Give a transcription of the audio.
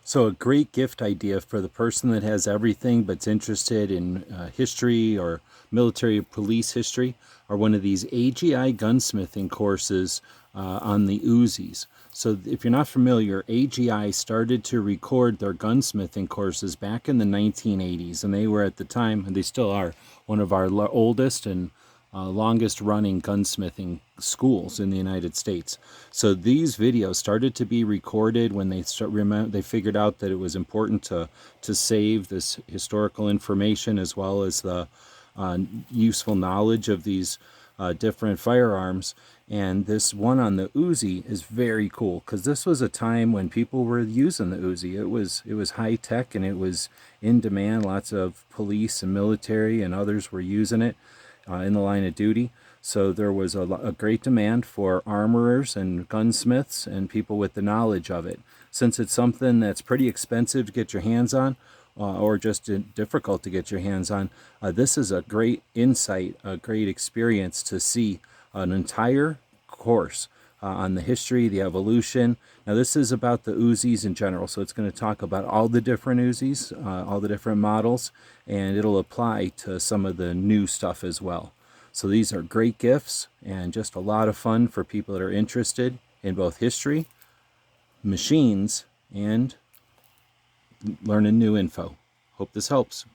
So a great gift idea for the person that has everything but's interested in history or military or police history are one of these AGI gunsmithing courses on the Uzis. So if you're not familiar, AGI started to record their gunsmithing courses back in the 1980s, and they were at the time, and they still are, one of our oldest and longest running gunsmithing schools in the United States. So these videos started to be recorded when they figured out that it was important to save this historical information as well as the useful knowledge of these different firearms. And this one on the Uzi is very cool because this was a time when people were using the Uzi. It was high tech and it was in demand. Lots of police and military and others were using it in the line of duty. So there was a great demand for armorers and gunsmiths and people with the knowledge of it. Since it's something that's pretty expensive to get your hands on, or just difficult to get your hands on, this is a great insight, a great experience to see an entire course on the history, the evolution. Now this is about the Uzis in general, so it's going to talk about all the different Uzis, all the different models, and it'll apply to some of the new stuff as well. So these are great gifts and just a lot of fun for people that are interested in both history, machines, and learning new info. Hope this helps.